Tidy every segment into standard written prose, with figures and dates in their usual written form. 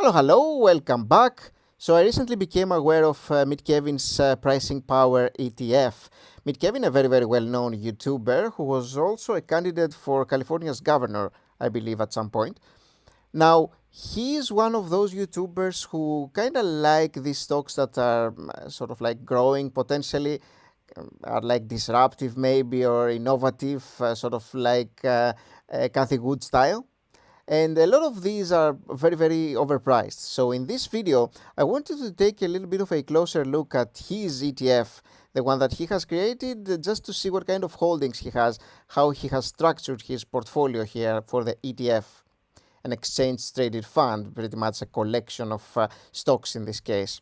Hello, welcome back. So I recently became aware of Kevin's pricing power ETF. Kevin, a very well-known YouTuber who was also a candidate for California's governor, I believe, at some point. Now, he is one of those YouTubers who kind of like these stocks that are sort of like growing potentially, are like disruptive maybe or innovative, sort of like Cathie Wood style. And a lot of these are very overpriced. So in this video, I wanted to take a little bit of a closer look at his ETF, the one that he has created, just to see what kind of holdings he has, how he has structured his portfolio here for the ETF, an exchange-traded fund, pretty much a collection of stocks in this case.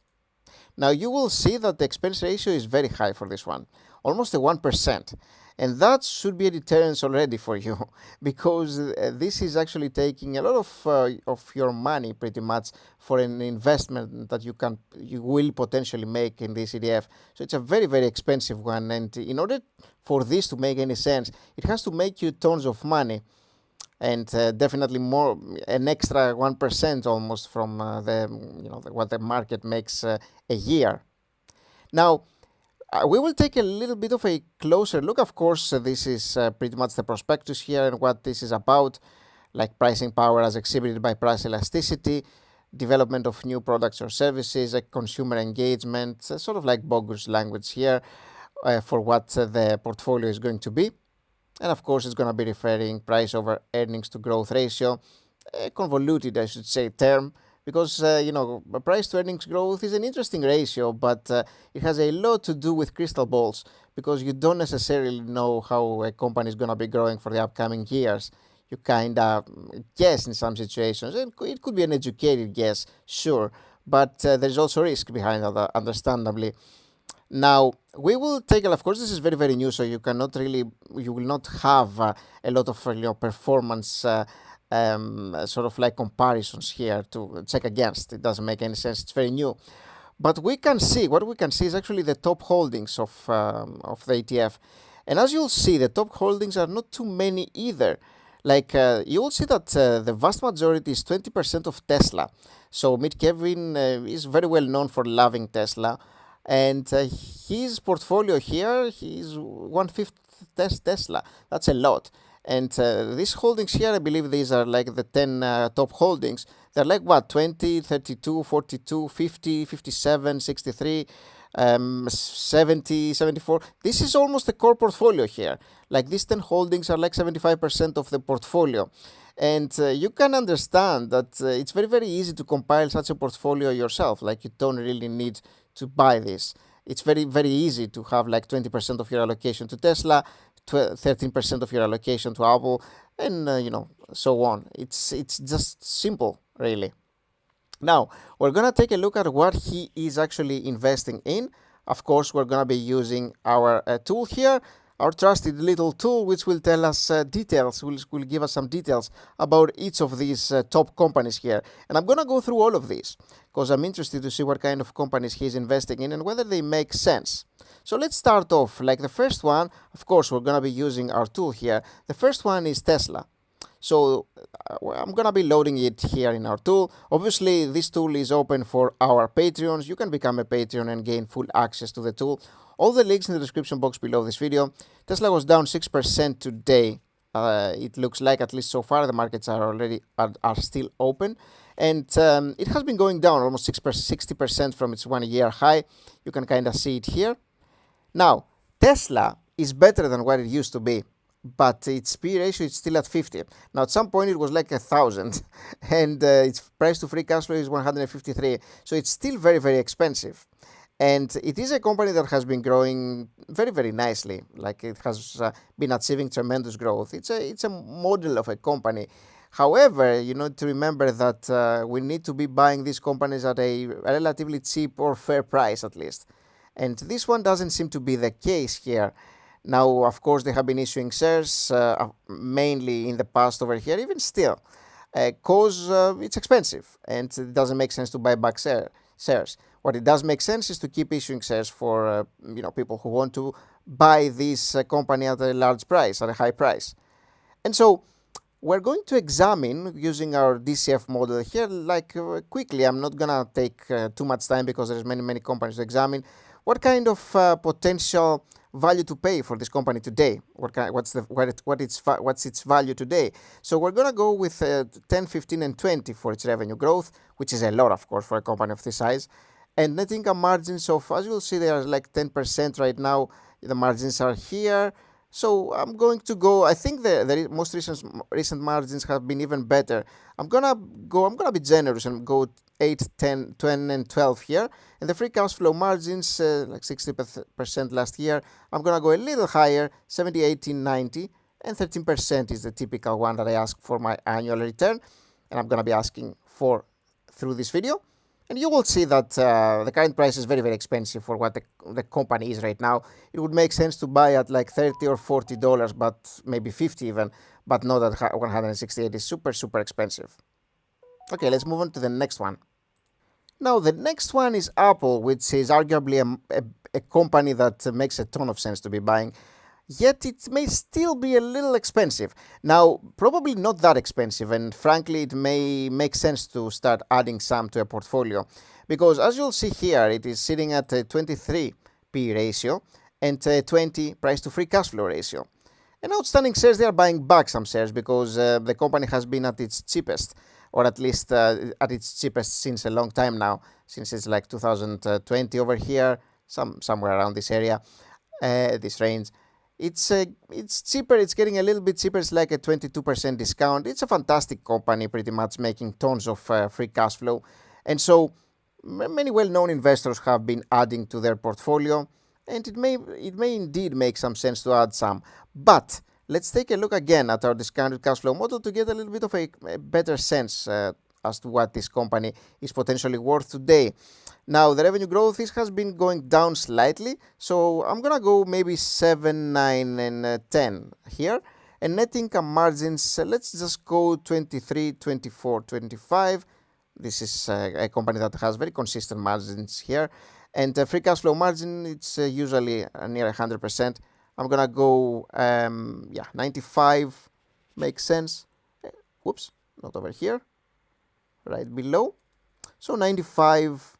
Now you will see that the expense ratio is very high for this one, almost a 1%. And that should be a deterrence already for you, because this is actually taking a lot of your money pretty much for an investment that you will potentially make in this ETF. So it's a very expensive one, and in order for this to make any sense, it has to make you tons of money, and definitely more, an extra 1% almost from what the market makes a year. Now, we will take a little bit of a closer look. Of course, this is pretty much the prospectus here and what this is about, like pricing power as exhibited by price elasticity, development of new products or services, consumer engagement, sort of like bogus language here for what the portfolio is going to be. And of course, it's going to be referring price over earnings to growth ratio, a convoluted, I should say, term, because price to earnings growth is an interesting ratio, but it has a lot to do with crystal balls, because you don't necessarily know how a company is going to be growing for the upcoming years. You kind of guess in some situations, and it could be an educated guess, sure, but there's also risk behind that, understandably. Now, we will take, of course, this is very new, so you will not have a lot of performance sort of like comparisons here to check against. It doesn't make any sense. It's very new. But what we can see is actually the top holdings of the ETF. And as you'll see, the top holdings are not too many either. Like you will see that the vast majority is 20% of Tesla. So Kevin is very well known for loving Tesla. And his portfolio here, he's 1/5 Tesla. That's a lot. And these holdings here, I believe these are like the 10 top holdings. They're like what, 20, 32, 42, 50, 57, 63, 70, 74. This is almost a core portfolio here. Like these 10 holdings are like 75% of the portfolio. And you can understand that it's very easy to compile such a portfolio yourself. Like you don't really need to buy this. It's very easy to have like 20% of your allocation to Tesla, 13% of your allocation to Apple, and so on. It's just simple, really. Now, we're going to take a look at what he is actually investing in. Of course, we're going to be using our tool here, our trusted little tool, which will tell us details, will give us some details about each of these top companies here. And I'm going to go through all of these, because I'm interested to see what kind of companies he's investing in and whether they make sense. So let's start off. Like the first one, of course, we're going to be using our tool here. The first one is Tesla. So I'm going to be loading it here in our tool. Obviously, this tool is open for our Patreons. You can become a Patreon and gain full access to the tool. All the links in the description box below this video. Tesla was down 6% today. It looks like, at least so far, the markets are still open. And it has been going down almost 60% from its 1 year high. You can kind of see it here. Now, Tesla is better than what it used to be, but its P ratio is still at 50. Now, at some point, it was like 1,000, and its price to free cash flow is 153. So it's still very expensive. And it is a company that has been growing very nicely. Like it has been achieving tremendous growth. It's a model of a company. However, you need to remember that we need to be buying these companies at a relatively cheap or fair price at least. And this one doesn't seem to be the case here. Now, of course, they have been issuing shares mainly in the past over here, even still, because it's expensive and it doesn't make sense to buy back shares. What it does make sense is to keep issuing shares for people who want to buy this company at a large price, at a high price. And so we're going to examine using our DCF model here, like quickly. I'm not gonna take too much time because there's many companies to examine. What kind of potential value to pay for this company today? What's its value today? So we're gonna go with 10, 15, and 20 for its revenue growth, which is a lot, of course, for a company of this size. And net income margins of, as you'll see, they are like 10% right now. The margins are here. So I'm going to go, I think the most recent margins have been even better. I'm gonna be generous and go 8, 10, 20, and 12 here. And the free cash flow margins, like 60% last year, I'm gonna go a little higher, 70, 18, 90, and 13% is the typical one that I ask for my annual return. And I'm gonna be asking for through this video. And you will see that the current price is very expensive for what the company is right now. It would make sense to buy at like $30 or $40, but maybe 50 even, but not at 168. It's super expensive. Okay, let's move on to the next one. Now, the next one is Apple, which is arguably a company that makes a ton of sense to be buying. Yet it may still be a little expensive. Now, probably not that expensive, and frankly, it may make sense to start adding some to a portfolio. Because as you'll see here, it is sitting at a 23 P ratio and a 20 price to free cash flow ratio. And outstanding shares, they are buying back some shares because the company has been at its cheapest, or at least at its cheapest since a long time now, since it's like 2020 over here, somewhere around this area, this range. It's cheaper, it's getting a little bit cheaper, it's like a 22% discount. It's a fantastic company, pretty much making tons of free cash flow. And so many well-known investors have been adding to their portfolio, and it may indeed make some sense to add some. But let's take a look again at our discounted cash flow model to get a little bit of a better sense as to what this company is potentially worth today. Now, the revenue growth has been going down slightly, so I'm gonna go maybe 7, 9, and 10 here. And net income margins, let's just go 23, 24, 25. This is a company that has very consistent margins here. And free cash flow margin, it's usually near 100%. I'm gonna go, 95 makes sense. Whoops, not over here, right below. So 95,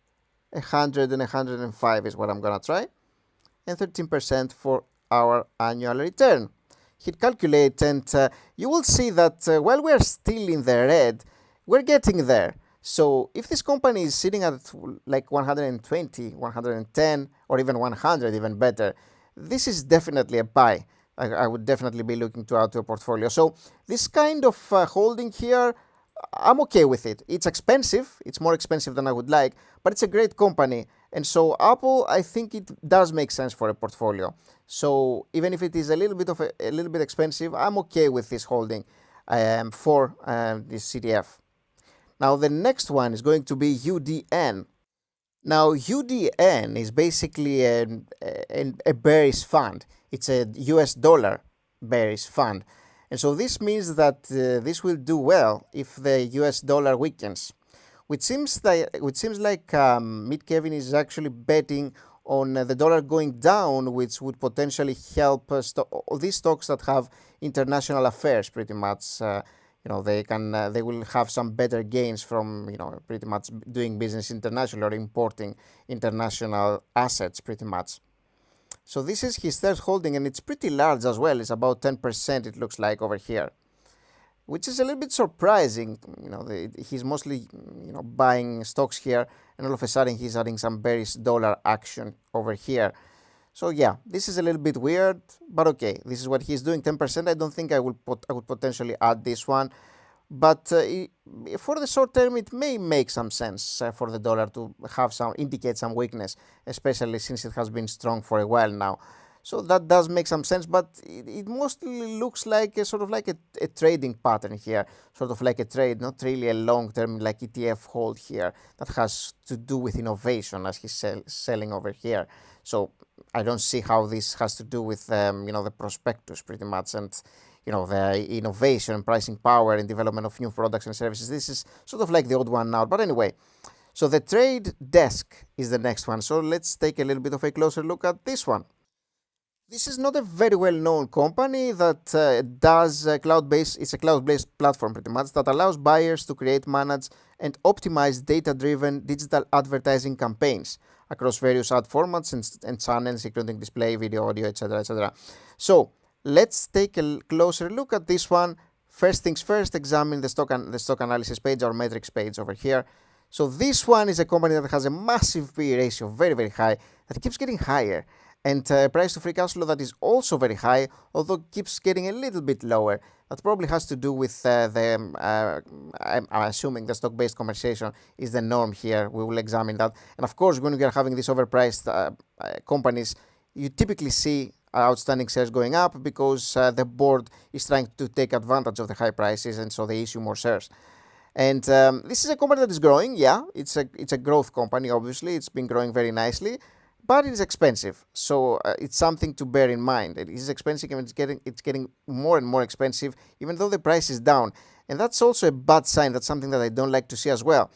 100, and 105 is what I'm gonna try. And 13% for our annual return. Hit calculate, and you will see that while we're still in the red, we're getting there. So if this company is sitting at like 120, 110, or even 100, even better, this is definitely a buy. I would definitely be looking to add to a portfolio. So this kind of holding here, I'm okay with it. It's expensive. It's more expensive than I would like, but it's a great company. And so Apple, I think it does make sense for a portfolio. So even if it is a little bit expensive, I'm okay with this holding for this CDF. Now the next one is going to be UDN. Now UDN is basically a bearish fund. It's a US dollar bearish fund. And so this means that this will do well if the US dollar weakens, which seems like Kevin is actually betting on the dollar going down, which would potentially help these stocks that have international affairs pretty much. They will have some better gains from, pretty much doing business internationally or importing international assets pretty much. So this is his third holding, and it's pretty large as well. It's about 10%, it looks like, over here, which is a little bit surprising. He's mostly, buying stocks here, and all of a sudden he's adding some bearish dollar action over here. So yeah, this is a little bit weird, but okay, this is what he's doing, 10%. I don't think I would potentially add this one, but for the short term, it may make some sense for the dollar to indicate some weakness, especially since it has been strong for a while now. So that does make some sense, but it mostly looks like a trading pattern here, sort of like a trade, not really a long-term like ETF hold here that has to do with innovation as he's selling over here. So I don't see how this has to do with the prospectus pretty much, and the innovation, pricing power, and development of new products and services. This is sort of like the old one now. But anyway, so the trade desk is the next one. So let's take a little bit of a closer look at this one. This is not a very well-known company that does cloud-based. It's a cloud-based platform, pretty much, that allows buyers to create, manage, and optimize data-driven digital advertising campaigns across various ad formats and channels, including display, video, audio, etc., etc. So let's take a closer look at this one. First things first, examine the stock analysis page, or metrics page over here. So this one is a company that has a massive PE ratio, very, very high, that keeps getting higher. And price to free cash flow that is also very high, although keeps getting a little bit lower. That probably has to do with I'm assuming the stock-based compensation is the norm here. We will examine that. And of course, when we are having these overpriced companies, you typically see outstanding shares going up because the board is trying to take advantage of the high prices, and so they issue more shares. And this is a company that is growing. Yeah, it's a growth company. Obviously, it's been growing very nicely, but it is expensive. So it's something to bear in mind. It is expensive, and it's getting more and more expensive, even though the price is down. And that's also a bad sign. That's something that I don't like to see as well,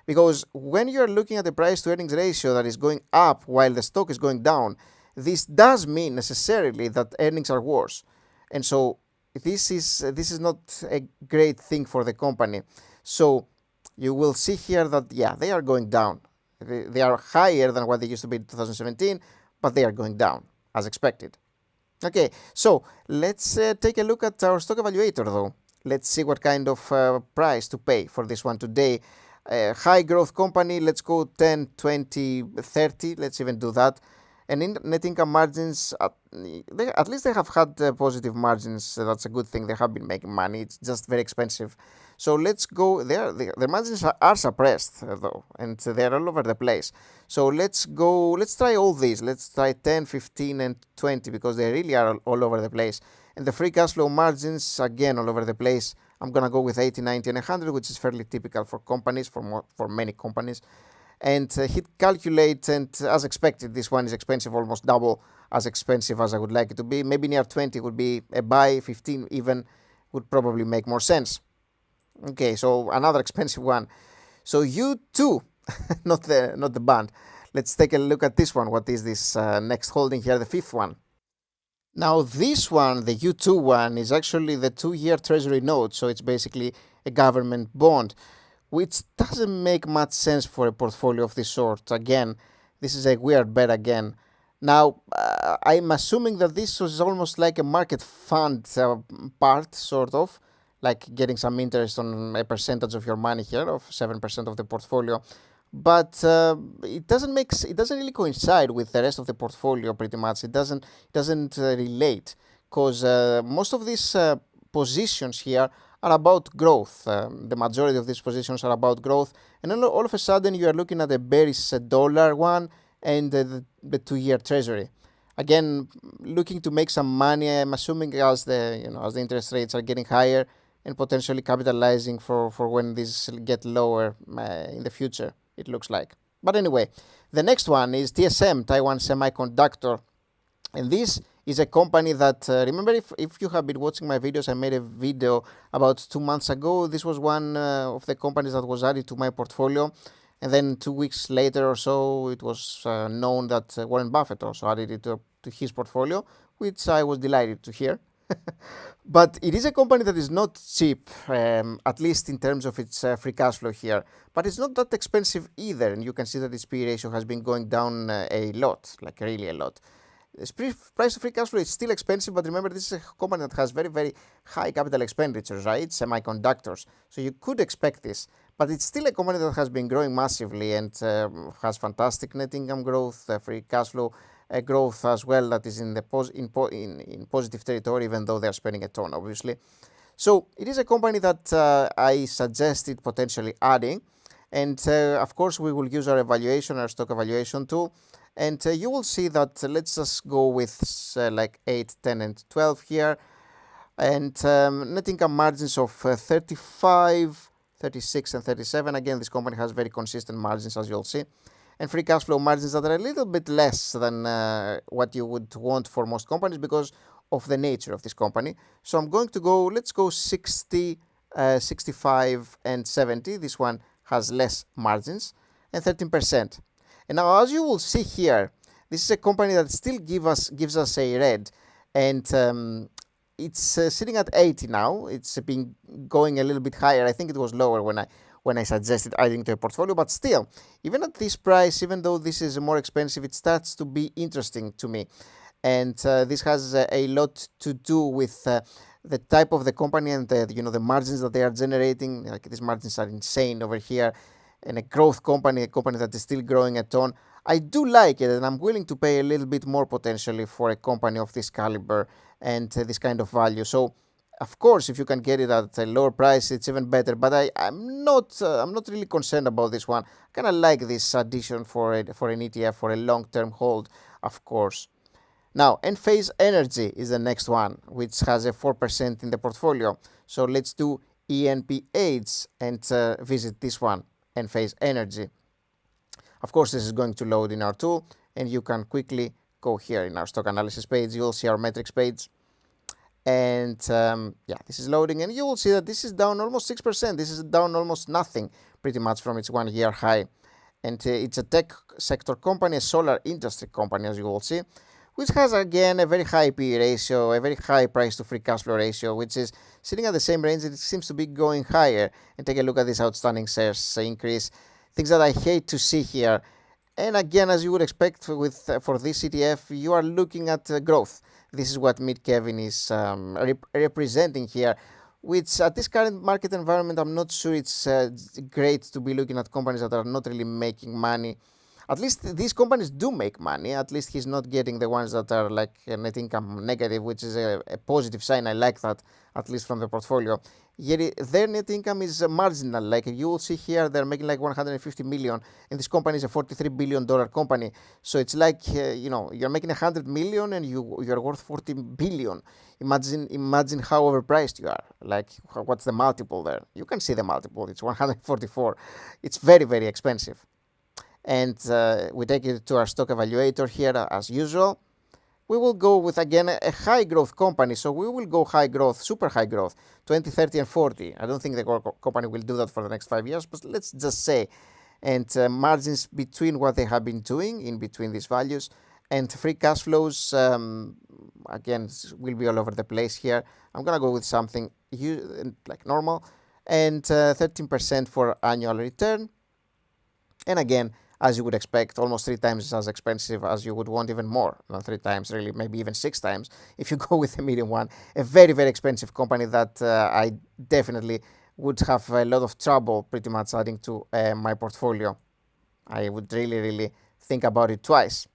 because when you're looking at the price to earnings ratio that is going up while the stock is going down, this does mean necessarily that earnings are worse. And so this is not a great thing for the company. So you will see here that, yeah, they are going down. They are higher than what they used to be in 2017, but they are going down, as expected. Okay, so let's take a look at our stock evaluator, though. Let's see what kind of price to pay for this one today. High growth company, let's go 10, 20, 30, let's even do that. And in net income margins, at least they have had positive margins. That's a good thing. They have been making money. It's just very expensive. So let's go there. Their margins are suppressed, though, and they're all over the place. So let's try all these. Let's try 10, 15, and 20, because they really are all over the place. And the free cash flow margins, again, all over the place. I'm going to go with 80, 90, and 100, which is fairly typical for companies, for many companies. And hit calculate, and as expected, this one is expensive, almost double as expensive as I would like it to be. Maybe near 20 would be a buy, 15 even would probably make more sense. Okay, so another expensive one. So UTWO, not the band. Let's take a look at this one. What is this next holding here, the fifth one? Now this one, the UTWO one, is actually the 2-year Treasury note, so it's basically a government bond, which doesn't make much sense for a portfolio of this sort. Again, this is a weird bet again. Now, I'm assuming that this was almost like a market fund part, sort of, like getting some interest on a percentage of your money here, of 7% of the portfolio. But it doesn't really coincide with the rest of the portfolio pretty much. It doesn't relate, because most of these positions here are about growth. The majority of these positions are about growth, and then all of a sudden you are looking at a bearish dollar one and the 2-year Treasury. Again, looking to make some money. I'm assuming as the interest rates are getting higher, and potentially capitalizing for when these get lower in the future, it looks like. But anyway, the next one is TSM, Taiwan Semiconductor. And this is a company that, remember, if you have been watching my videos, I made a video about 2 months ago. This was one of the companies that was added to my portfolio. And then 2 weeks later or so, it was known that Warren Buffett also added it to his portfolio, which I was delighted to hear. But it is a company that is not cheap, at least in terms of its free cash flow here. But it's not that expensive either, and you can see that its PE ratio has been going down a lot, like really a lot. Price to free cash flow is still expensive, but remember, this is a company that has very, very high capital expenditures, right? Semiconductors. So you could expect this. But it's still a company that has been growing massively and has fantastic net income growth, free cash flow growth as well, that is in positive territory, even though they are spending a ton, obviously. So it is a company that I suggested potentially adding. And of course, we will use our stock evaluation tool. And you will see that let's just go with like 8, 10, and 12 here. And net income margins of 35, 36, and 37. Again, this company has very consistent margins, as you'll see. And free cash flow margins that are a little bit less than what you would want for most companies because of the nature of this company. So I'm going to go, let's go 60, 65, and 70. This one has less margins, and 13%. And now, as you will see here, This is a company that still gives us a red, and it's sitting at 80 now. It's been going a little bit higher. I think it was lower when I suggested adding to a portfolio, but still, even at this price, even though this is more expensive, it starts to be interesting to me. And this has a lot to do with the type of the company and the margins that they are generating. Like, these margins are insane over here, and a growth company, a company that is still growing a ton. I do like it, and I'm willing to pay a little bit more potentially for a company of this caliber and this kind of value. So, of course, if you can get it at a lower price, it's even better. But I'm not really concerned about this one. I kind of like this addition for an ETF for a long-term hold, of course. Now, Enphase Energy is the next one, which has a 4% in the portfolio. So let's do ENPH and visit this one, Enphase Energy. Of course, this is going to load in our tool, and you can quickly go here in our stock analysis page. You will see our metrics page. And yeah, this is loading, and you will see that this is down almost 6%. This is down almost nothing, pretty much, from its 1-year high. And it's a tech sector company, a solar industry company, as you will see, which has, again, a very high PE ratio, a very high price to free cash flow ratio, which is sitting at the same range. It seems to be going higher. And take a look at this outstanding shares increase, things that I hate to see here. And again, as you would expect with for this ETF, you are looking at growth. This is what Mid-Kevin is representing here, which at this current market environment, I'm not sure it's great to be looking at companies that are not really making money. At least these companies do make money. At least he's not getting the ones that are like net income negative, which is a positive sign. I like that, at least from the portfolio. Yet their net income is marginal. Like you will see here, they're making like 150 million, and this company is a $43 billion company. So it's like you're making 100 million and you're worth 40 billion. Imagine how overpriced you are. Like, what's the multiple there? You can see the multiple. It's 144. It's very, very expensive. And we take it to our stock evaluator here as usual. We will go with, again, a high growth company. So we will go high growth, super high growth, 20, 30, and 40. I don't think the company will do that for the next 5 years, but let's just say. And margins between what they have been doing in between these values, and free cash flows, again, will be all over the place here. I'm going to go with something like normal, and 13% for annual return. And again, as you would expect, almost 3 times as expensive as you would want, even more than 3 times, really, maybe even 6 times if you go with the medium one. A very, very expensive company that I definitely would have a lot of trouble pretty much adding to my portfolio. I would really, really think about it twice.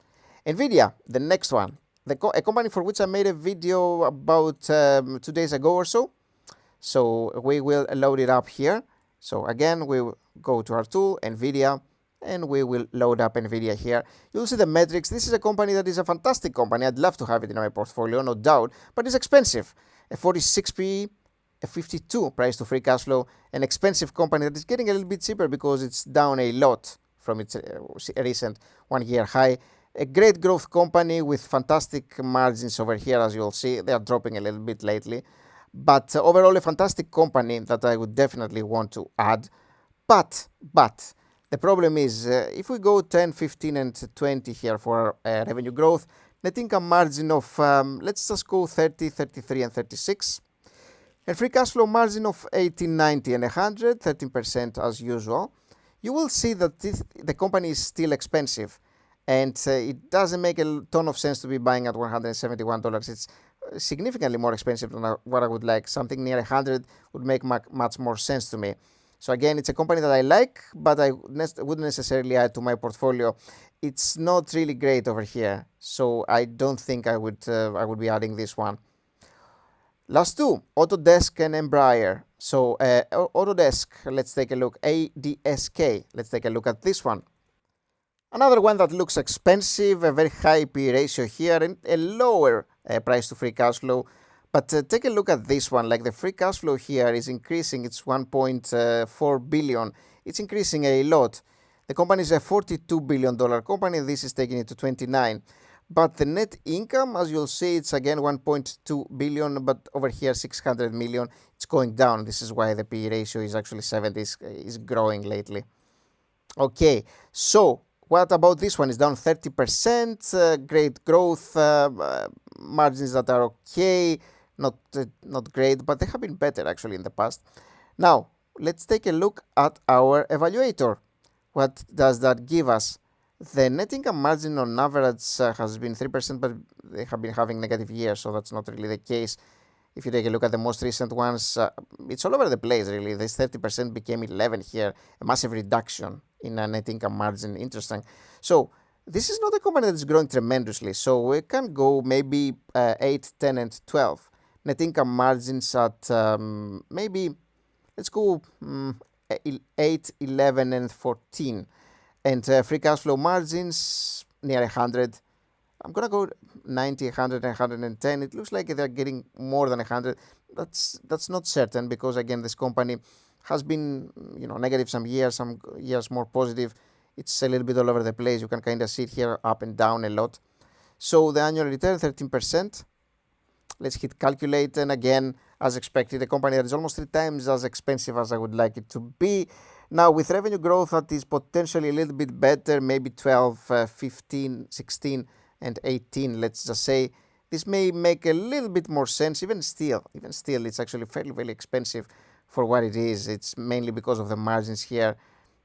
Nvidia, the next one, a company for which I made a video about 2 days ago or so. So we will load it up here. So again, we will go to our tool, Nvidia, and we will load up Nvidia here. You'll see the metrics. This is a company that is a fantastic company. I'd love to have it in my portfolio, no doubt, but it's expensive. A 46 PE, a 52 price to free cash flow, an expensive company that is getting a little bit cheaper because it's down a lot from its recent 1-year high. A great growth company with fantastic margins over here, as you'll see. They are dropping a little bit lately. But overall, a fantastic company that I would definitely want to add. But the problem is, if we go 10, 15, and 20 here for revenue growth, net income margin of, let's just go 30, 33, and 36. And free cash flow margin of 80, 90, and 100, 13% as usual. You will see that the company is still expensive. And it doesn't make a ton of sense to be buying at $171. It's significantly more expensive than what I would like. Something near 100 would make much more sense to me. So again, it's a company that I like, but I wouldn't necessarily add to my portfolio. It's not really great over here, so I don't think I would be adding this one. Last two, Autodesk and Embraer. So Autodesk, let's take a look. ADSK, let's take a look at this one. Another one that looks expensive, a very high PE ratio here, and a lower price to free cash flow. But take a look at this one. Like, the free cash flow here is increasing. It's 1.4 billion. It's increasing a lot. The company is a $42 billion company. This is taking it to 29. But the net income, as you'll see, it's again 1.2 billion, but over here 600 million. It's going down. This is why the PE ratio is actually 70. Is growing lately. Okay, so What about this one? It's down 30%, great growth, margins that are okay, not great, but they have been better actually in the past. Now, let's take a look at our evaluator. What does that give us? The net income margin on average has been 3%, but they have been having negative years, so that's not really the case. If you take a look at the most recent ones, it's all over the place, really. This 30% became 11 here, a massive reduction in a net income margin. Interesting. So this is not a company that is growing tremendously. So we can go maybe 8, 10, and 12. Net income margins at maybe, let's go 8, 11, and 14. And free cash flow margins near 100. I'm going to go 90, 100, and 110. It looks like they're getting more than 100. That's not certain because, again, this company has been negative some years more positive. It's a little bit all over the place. You can kind of see it here up and down a lot. So the annual return, 13%. Let's hit calculate. And again, as expected, a company that is almost 3 times as expensive as I would like it to be. Now, with revenue growth that is potentially a little bit better, maybe 12, 15, 16, and 18, let's just say, this may make a little bit more sense. Even still, it's actually fairly, very expensive for what it is. It's mainly because of the margins here.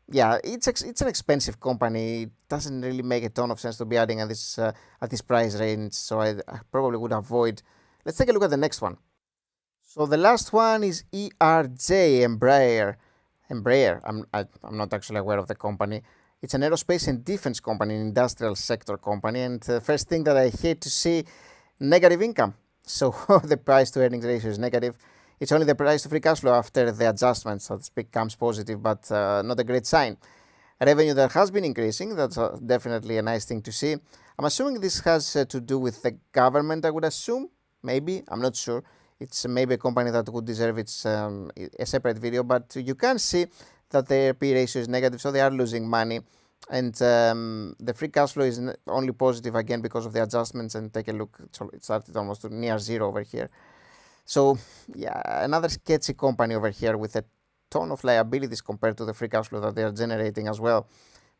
Yeah, it's an expensive company. It doesn't really make a ton of sense to be adding at this price range, so I probably would avoid. Let's take a look at the next one. So the last one is ERJ, Embraer. I'm not actually aware of the company. It's an aerospace and defense company, an industrial sector company. And the first thing that I hate to see, negative income. So the price to earnings ratio is negative. It's only the price to free cash flow after the adjustments that becomes positive, but not a great sign. Revenue that has been increasing, that's definitely a nice thing to see. I'm assuming this has to do with the government, I would assume. Maybe, I'm not sure. It's maybe a company that would deserve a separate video, but you can see that their P ratio is negative, so they are losing money. And the free cash flow is only positive again because of the adjustments. And take a look, it started almost to near zero over here. So yeah, another sketchy company over here with a ton of liabilities compared to the free cash flow that they are generating as well.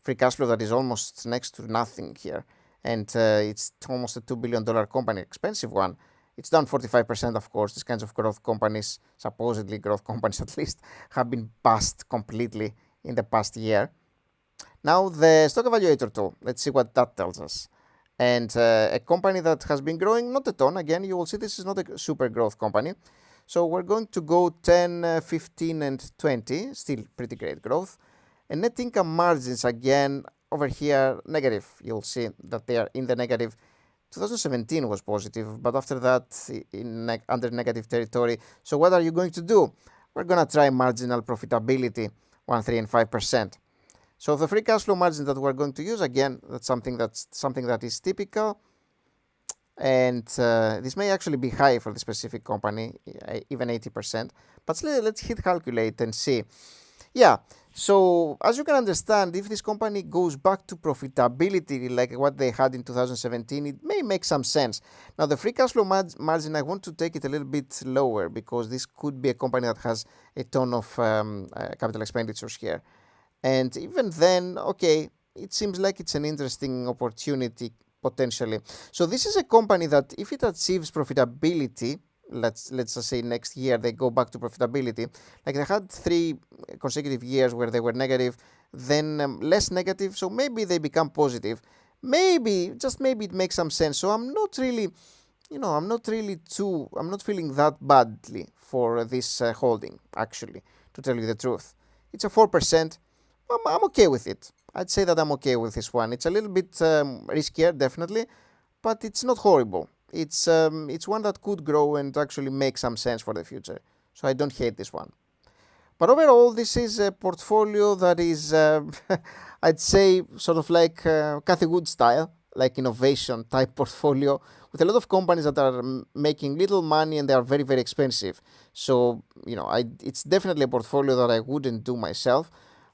Free cash flow that is almost next to nothing here. And it's almost a $2 billion company, expensive one. It's down 45%, of course. These kinds of growth companies, supposedly growth companies at least, have been bust completely in the past year. Now, the stock evaluator tool, let's see what that tells us. And a company that has been growing, not a ton. Again, you will see this is not a super growth company. So we're going to go 10, 15, and 20, still pretty great growth. And net income margins, again, over here, negative. You'll see that they are in the negative. 2017 was positive, but after that, under negative territory. So what are you going to do? We're going to try marginal profitability, 1, 3, and 5%. So the free cash flow margin that we're going to use, again, that's something that is typical. And this may actually be high for the specific company, even 80%. But let's hit calculate and see. Yeah, so as you can understand, if this company goes back to profitability like what they had in 2017, it may make some sense. Now, the free cash flow margin, I want to take it a little bit lower because this could be a company that has a ton of capital expenditures here. And even then, okay, it seems like it's an interesting opportunity potentially. So this is a company that if it achieves profitability, let's just say next year they go back to profitability, like they had 3 consecutive years where they were negative, then less negative, so maybe they become positive. Maybe, just maybe it makes some sense. So I'm not really, I'm not feeling that badly for this holding, actually, to tell you the truth. It's a 4%. I'm okay with it. I'd say that I'm okay with this one. It's a little bit riskier, definitely, but it's not horrible. It's one that could grow and actually make some sense for the future. So I don't hate this one. But overall, this is a portfolio that is, I'd say, sort of like Cathie Wood style, like innovation type portfolio with a lot of companies that are making little money and they are very, very expensive. So, it's definitely a portfolio that I wouldn't do myself.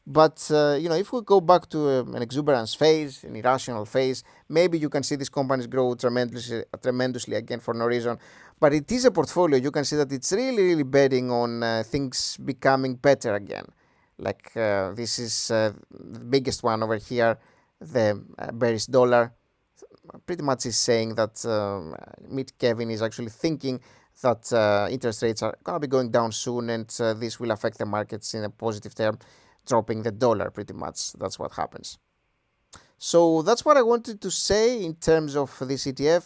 But, if we go back to an exuberance phase, an irrational phase, maybe you can see these companies grow tremendously again for no reason. But it is a portfolio. You can see that it's really, really betting on things becoming better again. Like this is the biggest one over here. the bearish dollar pretty much is saying that Kevin is actually thinking that interest rates are going to be going down soon, and this will affect the markets in a positive term, dropping the dollar pretty much. That's what happens. So that's what I wanted to say in terms of this ETF.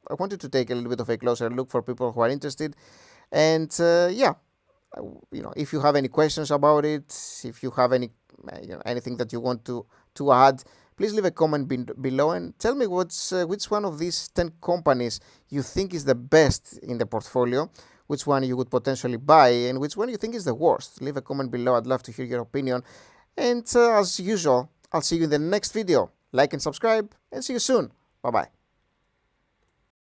I wanted to take a little bit of a closer look for people who are interested. And if you have any questions about it, if you have any anything that you want to add, please leave a comment below and tell me which one of these 10 companies you think is the best in the portfolio, which one you would potentially buy, and which one you think is the worst. Leave a comment below. I'd love to hear your opinion. And as usual, I'll see you in the next video. Like and subscribe, and see you soon. Bye-bye.